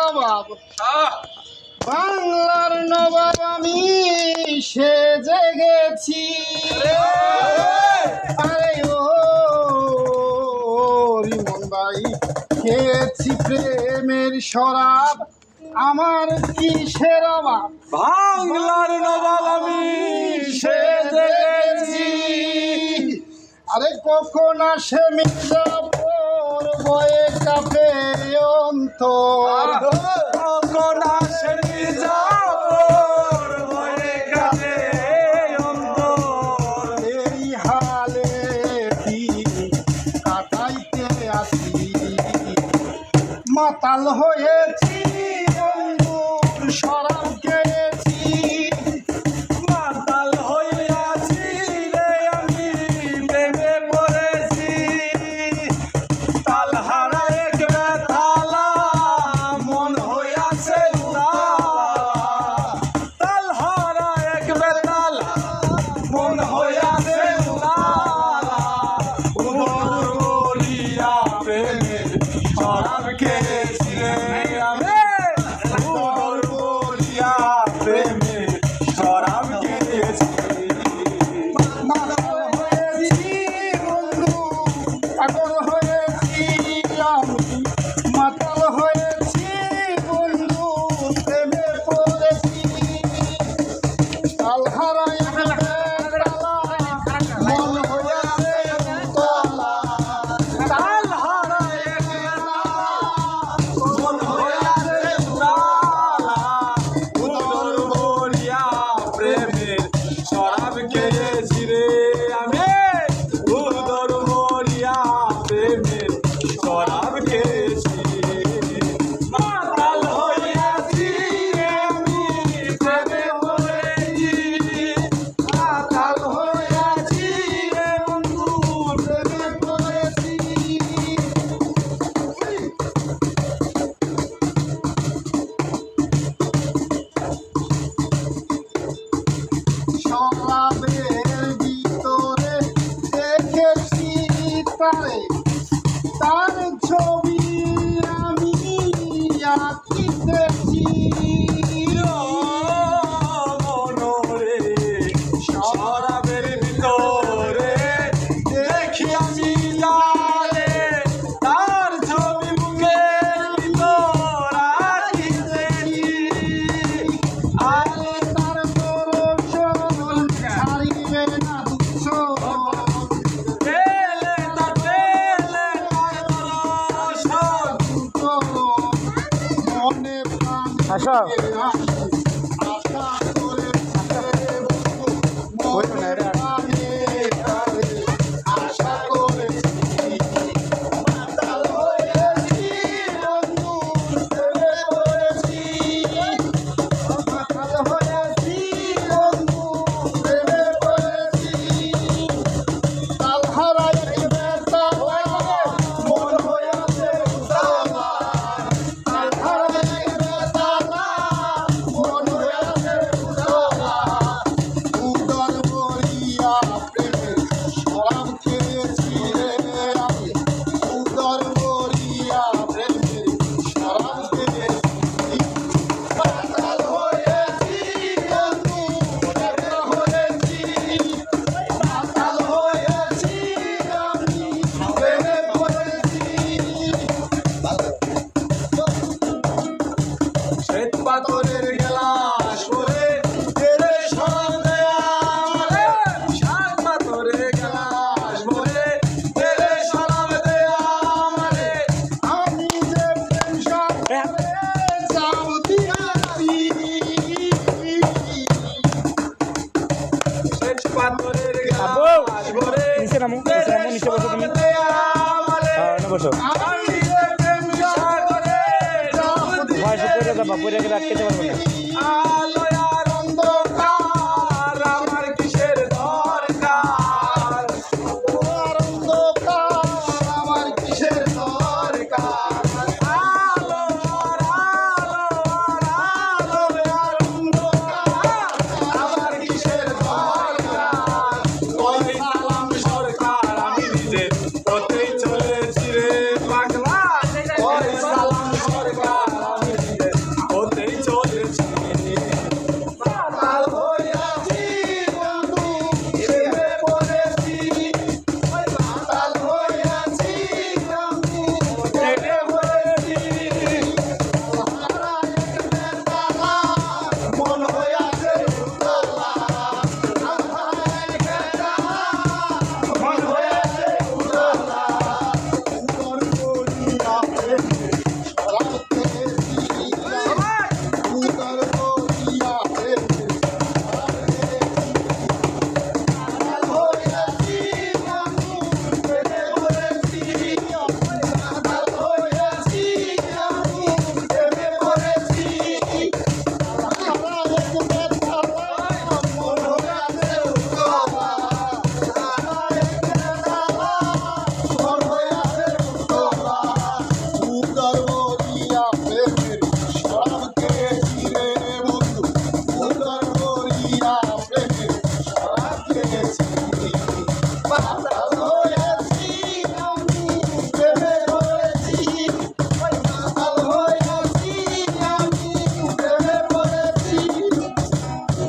নবাব বাংলার নবাব আমি সেজে গেছি আরে ও রিমন ভাই খেয়েছি প্রেমের শরাব আমার কিসের অভাব বাংলার নবাব আমি সেজে গেছি আরে কখন আসে মির্জাপুর বয়ে কাপে অন্তর কখন আসে মির্জাপুর বয়ে কাপে অন্তর এই হালে কাটাইতে আসি মাতাল হয়েছি বন্ধুর শরাব খেয়েছি মাতাল হইয়াছি রে আমি প্রেমে পড়েছি তাল হারা এক বেতালা মন হইয়াছে তাল হারা এক বেতালা মন হইয়াছে উদর বলিয়া প্রেমের শরাব খেয়েছি রে আমি উদর বলিয়া প্রেমের শরাব খেয়েছি মাতাল হয়েছি বন্ধু পাগল হয়েছি আমি মাতাল হয়েছি বন্ধু প্রেমে পড়েছি তাল হারাই মন হয়েছে উতলা তাল হারা এক বেতালা মন হইয়াছে উদর বলিয়া প্রেমের শরাব খেয়েছি রে আমি উদর বলিয়া প্রেমের শরাব খেয়েছি মাতাল হইয়াছি রে আমি প্রেমে পড়েছি মাতাল হইয়াছি রে বন্ধু প্রেমে পড়েছি শরাবের ভিতরে দেখেছি তারে তার ছবি আমি আঁকিতেছি মনোরে শরাবের ভিতরে দেখি আমি লালে তার ছবি বুকের ভিতর আঁকিতেছি আরে তার দর্শন ছাড়িবে না দুঃখ পেলে তার দর্শন মনে প্রাণ আসো। আশা করে মনে প্রাণে আশা করেছি মাতাল হয়েছি বন্ধু প্রেমে পড়েছি মাতাল হয়েছি বন্ধু প্রেমে পড়েছি তাল হারাই বেতালা মন হয়েছে উতলা তাল হারাই বেতালা মন হয়েছে উতলা উদর বলিয়া প্রেমের শরাব খেয়েছি রে আমি উদর বলিয়া প্রেমের শরাব খেয়েছি মাতাল হয়েছি বন্ধু প্রেমে হয়েছি মাতাল হয়েছি আমি প্রেমে পড়েছি শ্বেত পাথরের গ্লাস করে তেরে শরাব দেয়া আমারে সাত পাথরের গ্লাস ভরে তেরে শরাব দেয়া আমারে আমি যে প্রেম সাগরে যাও দিয়াছি শ্বেত পাথরের আব্বু, গ্লাস ভরে নিচে নামো, নিচে বসো তুমি। দেয়া আমারে না বসো আমি যে প্রেম সাগরে যাও ভয় সব করে দিয়াছি যাবা পরে গেলে আটকে যেতে পারবে না আল